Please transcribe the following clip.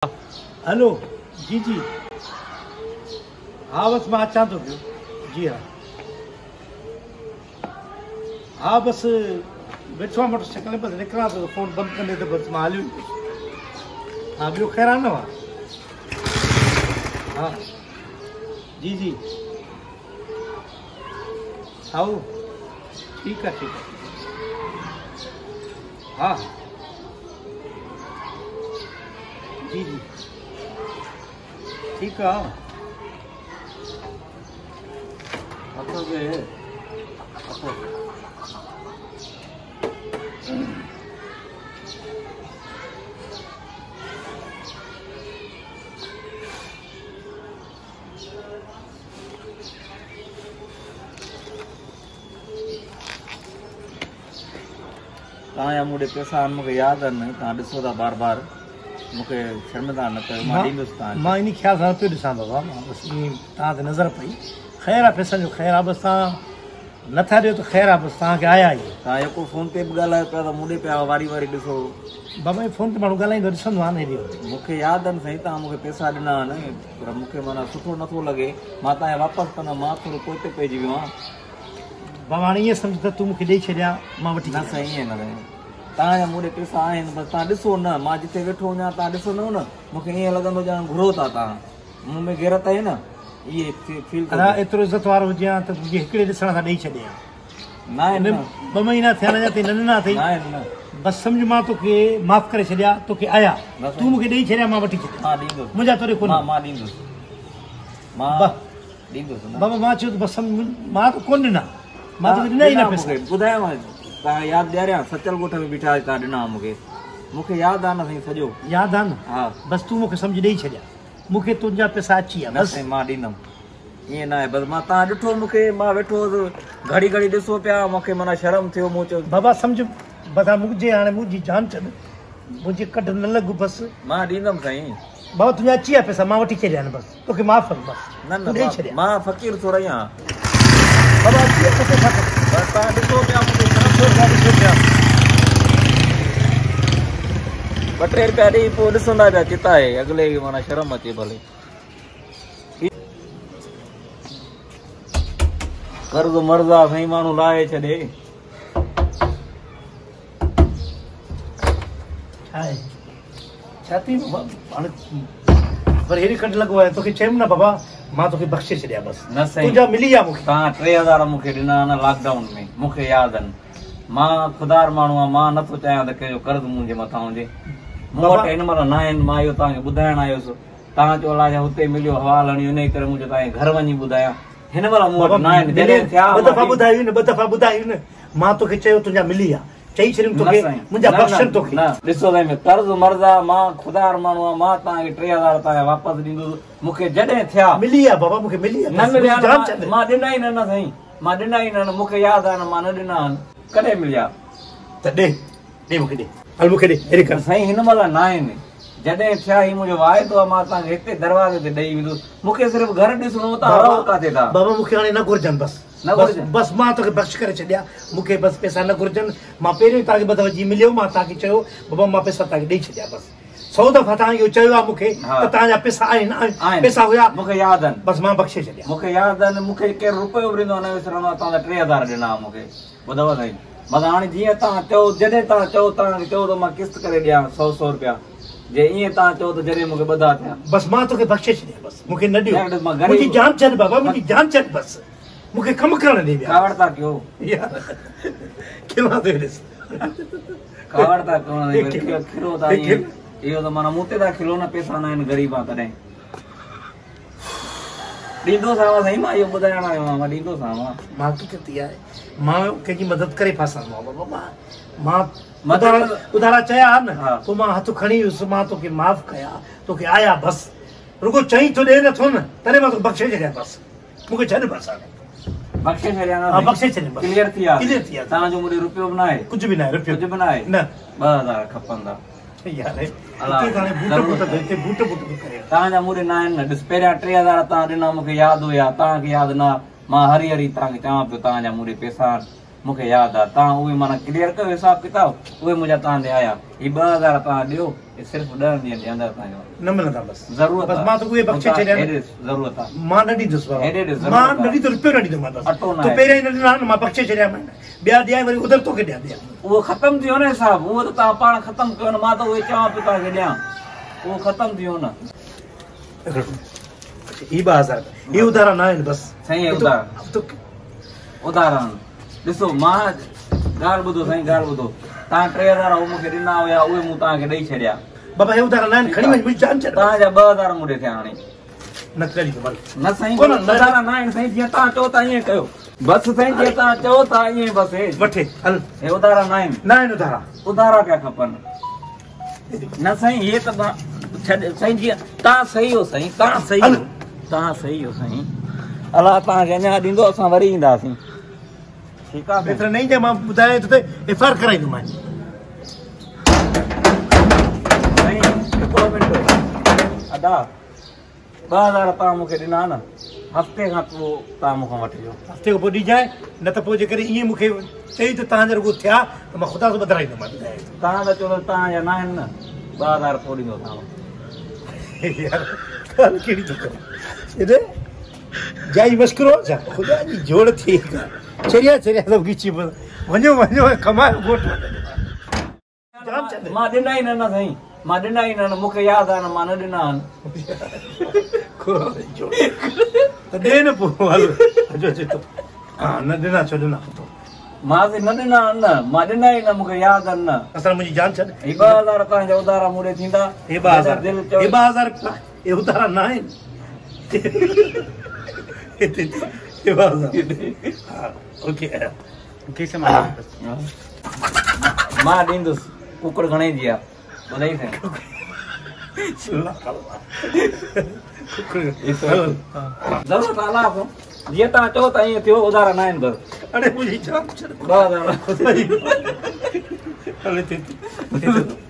hello जी जी हाँ बस मैं अचा तो पियो जी हाँ बस वेठो मोटरसाइकिल बस निकिरा तो फोन बंद कंदे तो बस मां हलियो हाँ ॿियो ख़ैरु आहे न हाँ जी जी आओ ठीक है हाँ जी जी ठीक है तव्हांजा मूं ॾे पैसा मूंखे यादि आहिनि तव्हां ॾिसो था बार बार मूंखे शर्मिंदा न कयो मां ॾींदुसि तव्हांखे मां इन ख़्याल सां पियो ॾिसां बाबा मां बसि ईअं तव्हां ते नज़र पई ख़ैरु आहे पैसनि जो ख़ैरु आहे बसि तव्हां नथा ॾियो त ख़ैरु आहे बसि तव्हांखे आया ई तव्हां जेको फ़ोन ते बि ॻाल्हायो पिया त मूं ॾे पिया वारी वारी ॾिसो बाबा हीअ फ़ोन ते माण्हू ॻाल्हाईंदो ॾिसंदो आहे न हेॾी मूंखे यादि आहिनि साईं तव्हां मूंखे पैसा ॾिना आहिनि पर मूंखे माना सुठो नथो लॻे मां तव्हांखे वापसि कंदमि मां थोरो पोइ ते पइजी वियो आहियां बाबा हाणे ईअं सम्झ त तूं मूंखे ॾेई छॾिया मां वठी न साईं ईअं न तव्हांजा मूं ॾे पैसा आहिनि बसि तव्हां ॾिसो न मां जिते वेठो वञा तव्हां ॾिसंदव न मूंखे ईअं लॻंदो ॼण घुरो था तव्हां मूं में गैरत आहे न इहे फील एतिरो इज़त वारो हुजे हा त तुंहिंजे हिकिड़े ॾिसण सां ॾेई छॾियां न आहे ॿ महीना थिया न अथई न अथई बसि सम्झ मां तोखे माफ़ु करे छॾिया तोखे आया तूं मूंखे ॾेई छॾिया मां वठी छॾिया मां ॾींदुसि मुंहिंजा तोड़े कोन मां ॾींदुसि मां ॾींदुसि बाबा मां चयो त बसि सम्झ मां त कोन ॾिना मां तोखे ॾिना ई न पैसा ॿुधायो तव्हां यादि ॾियारियां सचल ॻोठ में बीठा तव्हां ॾिना मूंखे यादि आहे न साईं सॼो यादि आहे न हा बसि तूं मूंखे सम्झ ॾेई छॾिया मूंखे तुंहिंजा पैसा अची विया न साईं मां ॾींदुमि ईअं न आहे बसि मां तव्हां ॾिठो मूंखे मां वेठो घड़ी घड़ी ॾिसो पिया मूंखे माना शर्म थियो मूं चयो बाबा सम्झ बता मुंहिंजे हाणे मुंहिंजी जान छॾ मुंहिंजी कढ न लॻ बसि मां ॾींदुमि साईं बाबा तुंहिंजा अची विया पैसा मां वठी छॾिया आहिनि बसि तोखे माफ़ु बसि न तूं ॾेई छॾिया मां फ़क़ीर थोरो ई आहियां बाबा अची विया पैसा छा कनि बसि तव्हां ॾिसो पिया मूंखे शर्म थियो पिया ॾिसो पिया ॿ टे रुपया ॾेई पोइ ॾिसंदा पिया चिता आहे अॻिले माना शर्म अचे भले कर्ज़ मर्ज़ आहे साईं माण्हू लाहे छॾे छा थी हाणे वरी हेॾी कढ लॻो आहे तोखे चयमि न बाबा मां तोखे बख़्शे छॾिया बसि न साईं तुंहिंजा मिली विया मूंखे तव्हां 3000 मूंखे ॾिना न लॉकडाउन में मूंखे यादि आहिनि मां ख़ुदार माण्हू आहियां मां नथो चाहियां त कंहिंजो कर्ज़ मुंहिंजे मथां हुजे मूं वटि हिन महिल न आहिनि मां इहो तव्हांखे ॿुधाइणु आयुसि तव्हां चयो अलाए हुते मिलियो हवाल हणियो इन करे मुंहिंजो तव्हांजे घर वञी ॿुधायां हिन महिल मूं वटि न आहिनि ॿ दफ़ा ॿुधायूं न मां तोखे चयो तुंहिंजा मिली विया चई छॾियमि तोखे मुंहिंजा बख़्शनि तोखे न ॾिसो साईं कर्ज़ मर्ज़ आहे मां ख़ुदार माण्हू आहियां मां तव्हांखे 3000 तव्हांखे वापसि ॾींदुसि मूंखे जॾहिं थिया मिली विया बाबा मूंखे मिली विया न मिलिया मां ॾिना ई न साईं मां ॾिना ई न मूंखे यादि आहे न मां न ॾिना आहिनि कॾहिं मिलिया त ॾे मूंखे ॾे हल मूंखे ॾे कर साईं हिन महिल न आहिनि जॾहिं थिया ही मुंहिंजो वाइदो आहे मां तव्हांखे हिते दरवाज़े ते ॾेई वेंदुसि मूंखे सिर्फ़ु घर ॾिसणो त हरो काथे था बाबा मूंखे हाणे न घुरिजनि बसि बसि मां तोखे बख़्श करे छॾिया मूंखे बसि पैसा न घुरिजनि मां पहिरियों तव्हांखे ॿ दफ़ा जी मिलियो मां तव्हांखे चयो बाबा मां पैसा तव्हांखे ॾेई छॾिया बसि 100 दफ़ा तव्हां इहो चयो आहे मूंखे त तव्हांजा पैसा आहिनि पैसा हुया मूंखे यादि आहिनि बसि मां बख़्शे छॾिया मूंखे यादि आहिनि मूंखे केरु रुपयो बि ॾींदो न विसरंदो आहे तव्हांजा 3000 ॾिना मूंखे ॿुधव साईं बसि हाणे जीअं तव्हां चओ जॾहिं तव्हां चओ तव्हांखे चओ त मां किस्त करे ॾियां 100 रुपया जे ईअं तव्हां चओ त जॾहिं मूंखे ॿधा थिया बसि मां तोखे बख़्शे छॾिया बसि मूंखे न ॾियो मुंहिंजी जान छॾ बाबा मुंहिंजी जान छॾ बसि मूंखे कमु करणु ॾे कावड़ था कयो खिला थो ॾिस कावड़ था कयो खिलो था इहो त माना मूं ते था खिलो न पैसा न आहिनि ग़रीब आहे तॾहिं ॾींदोसांव साईं मां इहो ॿुधाइणु आयो आहियां मां ॾींदोसांव मां हक़ीक़त इहा आहे मां कंहिंजी मदद करे फासंदो आहियां बाबा मां उधारा चया न पोइ मां हथ खणी वियुसि मां तोखे माफ़ु कया तोखे आया बसि रुगो चई थो ॾे नथो न तॾहिं मां तोखे बख़्शे छॾिया बसि मूंखे छॾ बसि हाणे बख़्शे छॾिया न बख़्शे छॾिया क्लियर थी आहे तव्हांजो मुंहिंजो रुपयो बि न आहे कुझु बि न आहे रुपयो कुझु बि न आहे न 2000 खपंदा तव्हांजा मूं ॾे न आहिनि न ॾिस पहिरियां 3000 तव्हां ॾिना मूंखे यादि हुया तव्हांखे यादि न मां हरी हरी तव्हांखे चवां पियो तव्हांजा मूं ॾे पैसा मूंखे यादि आहे तव्हां उहे माना क्लियर कयो हिसाब किताब उहे मुंहिंजा तव्हां ॾे आया ही 2000 तव्हां ॾियो सिर्फ़ु 10 ॾींहंनि जे अंदरि तव्हांजो न मिलंदा बस ज़रूरत बस मां तो उहे बख़्शे छॾिया ज़रूरत आहे मां न ॾींदुसि बाबा हेॾे ॾे मां न ॾींदो रुपयो न ॾींदो मां अटो न तूं पहिरियों ई न ॾिना मां बख़्शे छॾिया ॿिया ॾियां वरी उधर तोखे ॾियां उहो ख़तमु थी वियो न हिसाब उहो त तव्हां पाण ख़तमु कयो न मां त उहे चवां पियो तव्हांखे ॾियां उहो ख़तमु थी वियो न ही 2000 ही उधारा न आहिनि बस साईं उधारण ॾिसो मां ॻाल्हि ॿुधो साईं ॻाल्हि ॿुधो तव्हां 3000 उहे मूंखे ॾिना हुया उहे मूं तव्हांखे ॾेई छॾिया बाबा हे उधारा न आहिनि खणी वञ मुंहिंजी जान छॾ तव्हांजा 2000 मूं ॾे थिया हाणे न करी तो न साईं उधारा न आहिनि साईं जीअं तव्हां चओ था ईअं कयो बस साईं जीअं तव्हां चओ था ईअं बस वठे हल हे उधारा न आहिनि उधारा पिया खपनि न साईं हे त छॾ साईं जीअं तव्हां सही हो साईं तव्हां सही हो साईं अलाह तव्हांखे अञा ॾींदो असां वरी ईंदासीं ठीकु आहे एतिरा नहीं मां ॿुधाए तो एफआईआर कराईंदोमांइ साईं हिकिड़ो मिंट अदा 2000 तव्हां मूंखे ॾिना न हफ़्ते खां पोइ तव्हां मूंखां वठिजो हफ़्ते खां पोइ ॾिजांइ न त पोइ जेकॾहिं ईअं मूंखे चई त तव्हांजा रुॻो थिया त मां ख़ुदा सां ॿधाईंदोमांइ तव्हां त चओ त तव्हांजा न आहिनि न 2000 पोइ ॾींदो तव्हां यार ॻाल्हि कहिड़ी थो करे जाई मस्करो छा ख़ुदा जी जोड़ थी छरिया सभु खीची वञो कमायो घोट मां ॾिना ई न साईं मां ॾिना ई न मूंखे यादि आहे न मां न ॾिना आहिनि ॾे न पोइ हल अचो थो हा न ॾिना छो ॾिना मां न ॾिना आहिनि न मां ॾिना ई न मूंखे यादि आहिनि न असां मुंहिंजी जान छॾ 2000 तव्हांजा उधारा मूं ॾे थींदा हे 2000 हे उधारा न आहिनि मां ॾींदुसि कुकड़ घणे जी आहे ॿुधाई साईं ज़रूरत अलाह जीअं तव्हां चओ था ईअं थियो उधारा न आहिनि बसि अड़े मुंहिंजी जान छॾ 2000